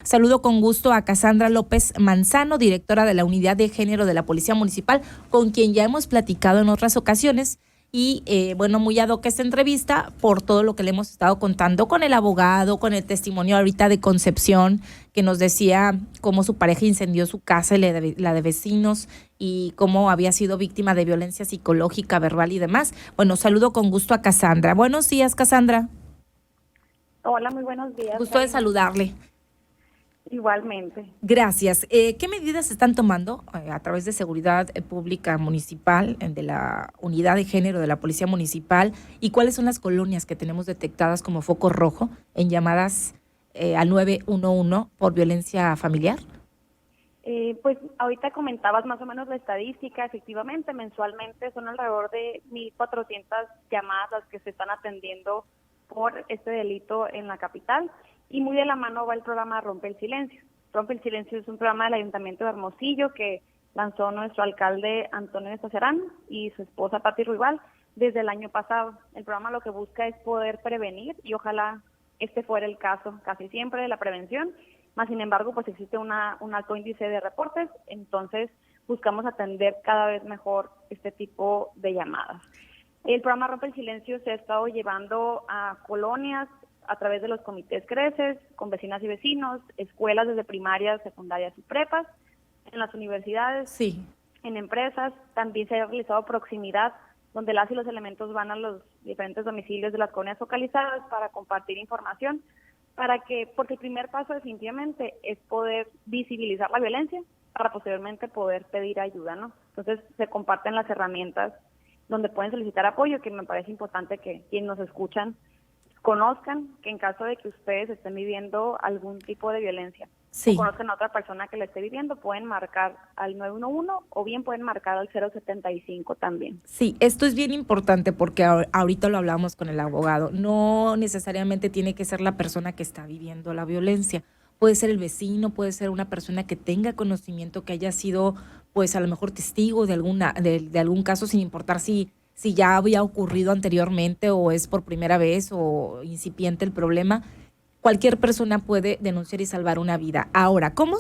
Saludo con gusto a Cassandra López Manzano, directora de la Unidad de Género de la Policía Municipal, con quien ya hemos platicado en otras ocasiones. Y bueno, muy ad hoc esta entrevista por todo lo que le hemos estado contando con el abogado, con el testimonio ahorita de Concepción, que nos decía cómo su pareja incendió su casa y la de vecinos y cómo había sido víctima de violencia psicológica, verbal y demás. Bueno, saludo con gusto a Cassandra. Buenos días, Cassandra. Hola, muy buenos días. Gusto de Karina. saludarle. Igualmente. Gracias. ¿Qué medidas se están tomando a través de Seguridad Pública Municipal, de la Unidad de Género de la Policía Municipal, y cuáles son las colonias que tenemos detectadas como foco rojo en llamadas al 911 por violencia familiar? Pues ahorita comentabas más o menos la estadística. Efectivamente, mensualmente son alrededor de 1,400 llamadas las que se están atendiendo por este delito en la capital. Y muy de la mano va el programa Rompe el Silencio. Rompe el Silencio es un programa del Ayuntamiento de Hermosillo que lanzó nuestro alcalde Antonio Estacerán y su esposa Pati Ruibal desde el año pasado. El programa lo que busca es poder prevenir y ojalá este fuera el caso casi siempre de la prevención, más sin embargo pues existe un alto índice de reportes, entonces buscamos atender cada vez mejor este tipo de llamadas. El programa Rompe el Silencio se ha estado llevando a colonias a través de los comités Creces, con vecinas y vecinos, escuelas desde primarias, secundarias y prepas, en las universidades, sí, en empresas. También se ha realizado proximidad, donde las y los elementos van a los diferentes domicilios de las colonias focalizadas para compartir información, porque el primer paso definitivamente es poder visibilizar la violencia para posteriormente poder pedir ayuda, ¿no? Entonces se comparten las herramientas donde pueden solicitar apoyo, que me parece importante que quienes nos escuchan conozcan que en caso de que ustedes estén viviendo algún tipo de violencia sí, o conozcan a otra persona que la esté viviendo, pueden marcar al 911 o bien pueden marcar al 075 también. Sí, esto es bien importante porque ahorita lo hablamos con el abogado. No necesariamente tiene que ser la persona que está viviendo la violencia. Puede ser el vecino, puede ser una persona que tenga conocimiento, que haya sido, pues, a lo mejor testigo de algún caso, sin importar si ya había ocurrido anteriormente o es por primera vez o incipiente el problema. Cualquier persona puede denunciar y salvar una vida. Ahora, ¿cómo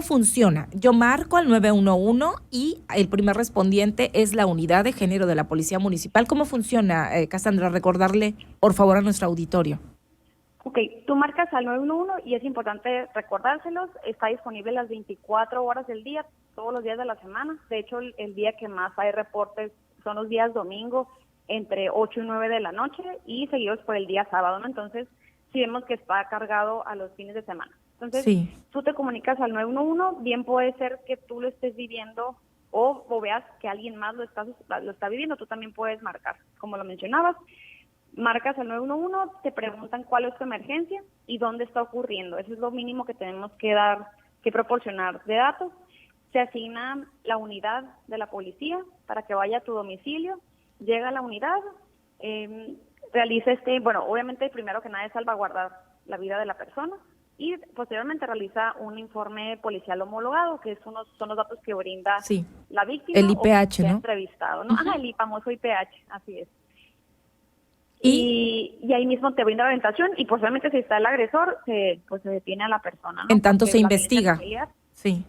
funciona? Yo marco al 911 y el primer respondiente es la Unidad de Género de la Policía Municipal. ¿Cómo funciona, Cassandra? Recordarle, por favor, a nuestro auditorio. Ok, tú marcas al 911 y es importante recordárselos. Está disponible las 24 horas del día, todos los días de la semana. De hecho, el día que más hay reportes son los días domingo, entre 8 y 9 de la noche y seguidos por el día sábado, ¿no? Entonces, sí vemos que está cargado a los fines de semana. Entonces, Sí. tú te comunicas al 911, bien puede ser que tú lo estés viviendo o veas que alguien más lo está viviendo, tú también puedes marcar, como lo mencionabas. Marcas al 911, te preguntan cuál es tu emergencia y dónde está ocurriendo. Eso es lo mínimo que tenemos que proporcionar de datos. Se asigna la unidad de la policía para que vaya a tu domicilio, llega a la unidad, realiza obviamente primero que nada es salvaguardar la vida de la persona y posteriormente realiza un informe policial homologado, que son los datos que brinda Sí. la víctima El o IPH, que ha ¿no? entrevistado, ¿no? Uh-huh. El famoso IPH, así es. Y Y ahí mismo te brinda la orientación y posiblemente si está el agresor, se detiene a la persona, ¿no? en tanto Porque se la violencia investiga. familiar, Sí.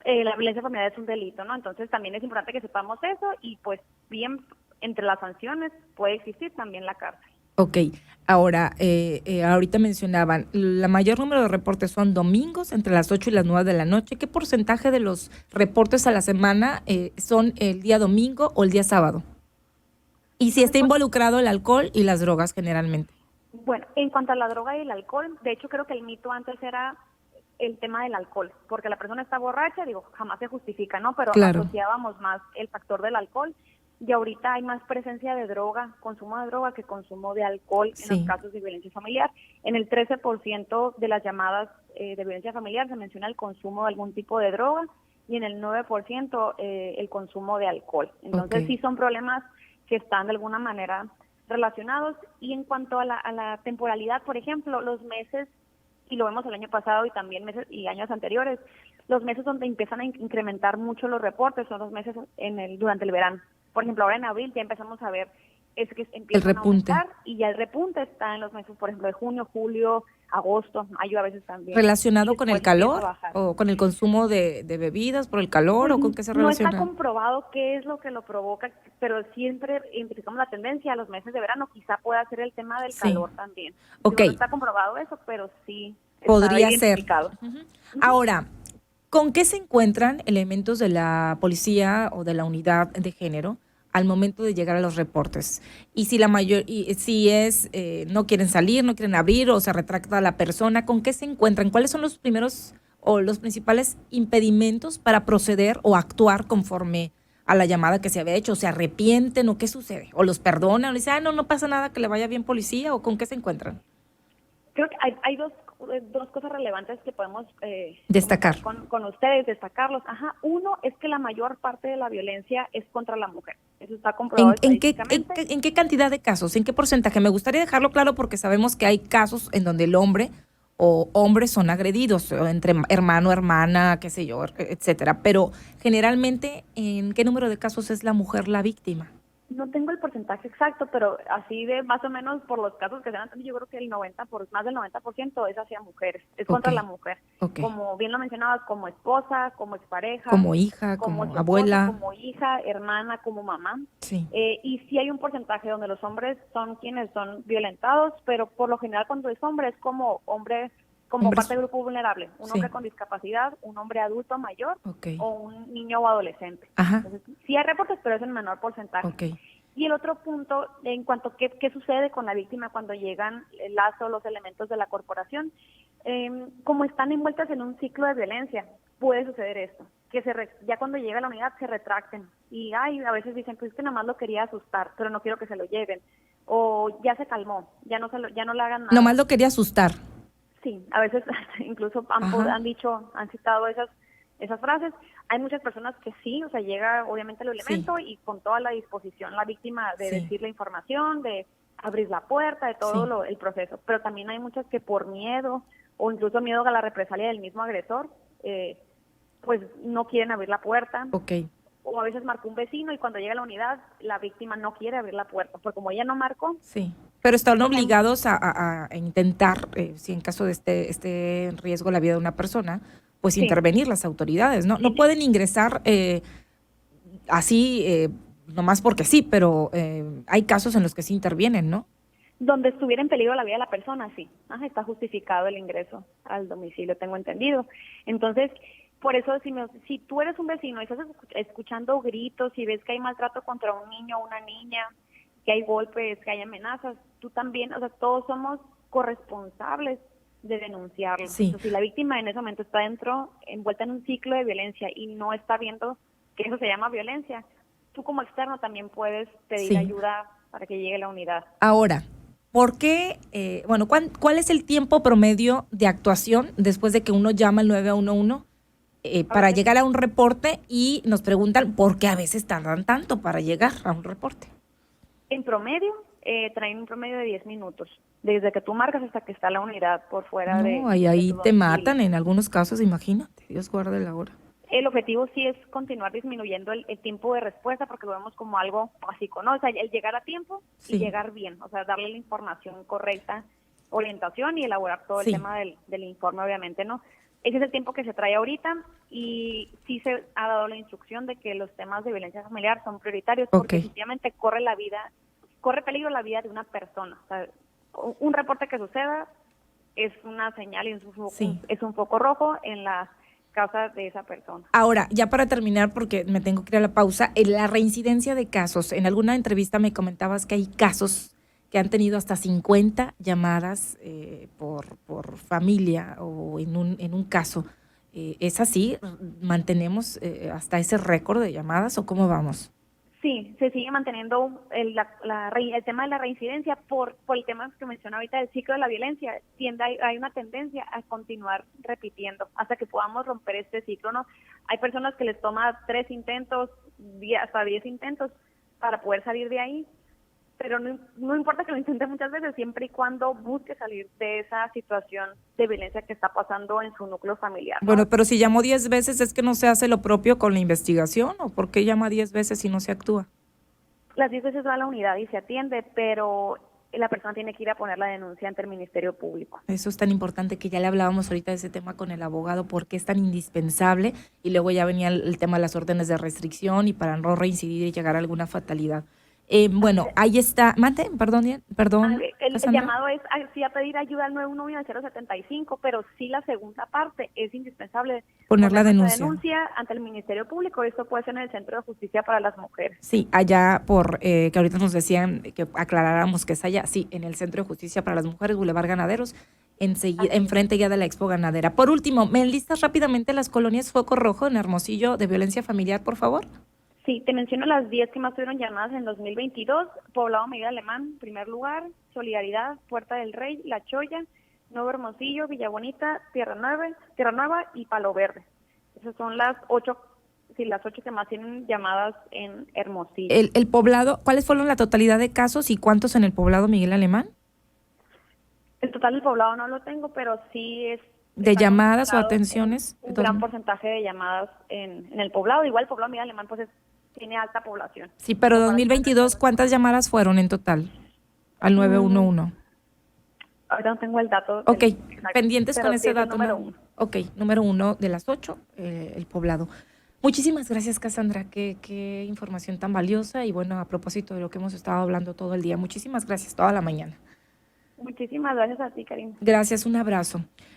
la violencia familiar es un delito, ¿no? Entonces también es importante que sepamos eso y pues bien entre las sanciones puede existir también la cárcel. Ok, ahora, ahorita mencionaban, la mayor número de reportes son domingos entre las 8 y las 9 de la noche. ¿Qué porcentaje de los reportes a la semana son el día domingo o el día sábado? Y si está involucrado el alcohol y las drogas generalmente. Bueno, en cuanto a la droga y el alcohol, de hecho creo que el mito antes era el tema del alcohol, porque la persona está borracha, jamás se justifica, ¿no? Pero Claro. asociábamos más el factor del alcohol y ahorita hay más presencia de droga, consumo de droga que consumo de alcohol en los casos de violencia familiar. En el 13% de las llamadas de violencia familiar se menciona el consumo de algún tipo de droga y en el 9% el consumo de alcohol. Entonces sí son problemas que están de alguna manera relacionados. Y en cuanto a la temporalidad, por ejemplo, los meses, y lo vemos el año pasado y también meses y años anteriores, los meses donde empiezan a incrementar mucho los reportes son los meses durante el verano. Por ejemplo, ahora en abril ya empezamos a ver es que empiezan El repunte. a aumentar, y ya el repunte está en los meses, por ejemplo, de junio, julio, agosto, mayo a veces también. ¿Relacionado Y con el después empieza a calor bajar. o con el consumo de bebidas por el calor Pues o con qué se no está relaciona? comprobado qué es lo que lo provoca, pero siempre identificamos la tendencia a los meses de verano. Quizá pueda ser el tema del Sí, calor también. ok, Digo, no está comprobado eso, pero sí está podría ser. identificado. Ujú. Ujú. Ahora, ¿con qué se encuentran elementos de la policía o de la unidad de género al momento de llegar a los reportes? Y si la mayor, y si es, no quieren salir, no quieren abrir o se retracta la persona, ¿con qué se encuentran? ¿Cuáles son los primeros o los principales impedimentos para proceder o actuar conforme a la llamada que se había hecho? ¿Se arrepienten o qué sucede? ¿O los perdonan? ¿O dicen, no pasa nada, que le vaya bien policía? ¿O con qué se encuentran? Creo que hay dos cosas relevantes que podemos Destacar. comentar con ustedes, destacarlos. Ajá, uno es que la mayor parte de la violencia es contra la mujer. Eso está comprobado estadísticamente. ¿En qué cantidad de casos? ¿En qué porcentaje? Me gustaría dejarlo claro porque sabemos que hay casos en donde el hombre o hombres son agredidos, o entre hermano, hermana, qué sé yo, etcétera. Pero generalmente, ¿en qué número de casos es la mujer la víctima? No tengo el porcentaje exacto, pero así de más o menos por los casos que se dan, yo creo que más del 90% es hacia mujeres, es contra Ok, la mujer. ok. Como bien lo mencionabas, como esposa, como expareja, Como hija, como como su esposo, abuela. como hija, hermana, como mamá. Sí, Y sí hay un porcentaje donde los hombres son quienes son violentados, pero por lo general cuando es hombre es como hombre, como hombres. parte del grupo vulnerable, un Sí, hombre con discapacidad, un hombre adulto mayor ok. o un niño o adolescente. Ajá, Entonces, sí hay reportes, pero es en menor porcentaje. ok. Y el otro punto, en cuanto a qué sucede con la víctima cuando llegan el lazo, los elementos de la corporación, como están envueltas en un ciclo de violencia, puede suceder esto, que ya cuando llega a la unidad se retracten y a veces dicen, pues es que nada más lo quería asustar, pero no quiero que se lo lleven, o ya se calmó, ya no le hagan nada. Nomás lo quería asustar. Sí, a veces incluso Ajá, han citado esas frases. Hay muchas personas que sí, o sea, llega obviamente el sí, elemento y con toda la disposición la víctima de sí, decir la información, de abrir la puerta, de todo sí, el proceso. Pero también hay muchas que por miedo o incluso miedo a la represalia del mismo agresor, pues no quieren abrir la puerta. ok. O a veces marcó un vecino y cuando llega a la unidad la víctima no quiere abrir la puerta, porque como ella no marcó, Sí, pero están pues hay. obligados a intentar, si en caso de esté en riesgo la vida de una persona, pues Sí. intervenir las autoridades, ¿no? No pueden ingresar así, nomás porque sí, pero hay casos en los que sí intervienen, ¿no? Donde estuviera en peligro la vida de la persona, sí. Está justificado el ingreso al domicilio, tengo entendido. Entonces, por eso si tú eres un vecino y estás escuchando gritos y ves que hay maltrato contra un niño o una niña, que hay golpes, que hay amenazas, tú también, o sea, todos somos corresponsables de denunciarlo. Sí, O sea, si la víctima en ese momento está envuelta en un ciclo de violencia y no está viendo que eso se llama violencia, tú como externo también puedes pedir sí. ayuda para que llegue la unidad. Ahora, ¿por qué, bueno, cuál es el tiempo promedio de actuación después de que uno llama al 911 A para veces, llegar a un reporte y nos preguntan por qué a veces tardan tanto para llegar a un reporte? en promedio, traen un promedio de 10 minutos, desde que tú marcas hasta que está la unidad por fuera No, de ahí tu te domicilio. matan en algunos casos, imagínate, Dios guarde la hora. El objetivo sí es continuar disminuyendo el tiempo de respuesta porque lo vemos como algo básico, ¿no? O sea, el llegar a tiempo y Sí, llegar bien, o sea, darle la información correcta, orientación y elaborar todo el sí, tema del informe, obviamente, ¿no? Ese es el tiempo que se trae ahorita y sí se ha dado la instrucción de que los temas de violencia familiar son prioritarios ok, porque efectivamente corre peligro la vida de una persona. O sea, un reporte que suceda es una señal y sí. es un foco rojo en la causa de esa persona. Ahora, ya para terminar, porque me tengo que ir a la pausa, la reincidencia de casos. En alguna entrevista me comentabas que hay casos que han tenido hasta 50 llamadas por familia o en un caso. ¿Es así? ¿Mantenemos hasta ese récord de llamadas o cómo vamos? Sí, se sigue manteniendo el tema de la reincidencia por el tema que mencioné ahorita del ciclo de la violencia. Hay una tendencia a continuar repitiendo hasta que podamos romper este ciclo, ¿no? Hay personas que les toma 3 intentos, hasta 10 intentos para poder salir de ahí, pero no importa que lo intente muchas veces, siempre y cuando busque salir de esa situación de violencia que está pasando en su núcleo familiar, ¿no? Bueno, pero si llamó 10 veces, ¿es que no se hace lo propio con la investigación? ¿O por qué llama 10 veces y no se actúa? Las 10 veces va a la unidad y se atiende, pero la persona tiene que ir a poner la denuncia ante el Ministerio Público. Eso es tan importante que ya le hablábamos ahorita de ese tema con el abogado, porque es tan indispensable, y luego ya venía el tema de las órdenes de restricción y para no reincidir y llegar a alguna fatalidad. Bueno, ahí está. Mate, perdón, El Cassandra. llamado es sí a pedir ayuda al 911 al 075, pero sí la segunda parte es indispensable Poner la nuestra denuncia. ante el Ministerio Público. Esto puede ser en el Centro de Justicia para las Mujeres. Sí, allá que ahorita nos decían que aclaráramos que es allá, sí, en el Centro de Justicia para las Mujeres, Boulevard Ganaderos, enseguida, enfrente ya de la Expo Ganadera. Por último, ¿me listas rápidamente las colonias Foco Rojo en Hermosillo de violencia familiar, por favor? Sí, te menciono las 10 que más tuvieron llamadas en 2022. Poblado Miguel Alemán, primer lugar. Solidaridad, Puerta del Rey, La Choya, Nuevo Hermosillo, Villa Bonita, Tierra Nueva y Palo Verde. Esas son las 8 que más tienen llamadas en Hermosillo. El poblado, ¿cuáles fueron la totalidad de casos y cuántos en el poblado Miguel Alemán? El total del poblado no lo tengo, pero sí es... ¿De llamadas o atenciones? Un gran porcentaje de llamadas en el poblado. Igual el poblado Miguel Alemán pues tiene alta población. Sí, pero 2022, ¿cuántas llamadas fueron en total al 911? Ahorita no tengo el dato. Ok, pendientes con ese sí dato. Número 1. Ok, número 1 de las 8, el poblado. Muchísimas gracias, Cassandra. Qué información tan valiosa y bueno, a propósito de lo que hemos estado hablando todo el día. Muchísimas gracias, toda la mañana. Muchísimas gracias a ti, Karina. Gracias, un abrazo.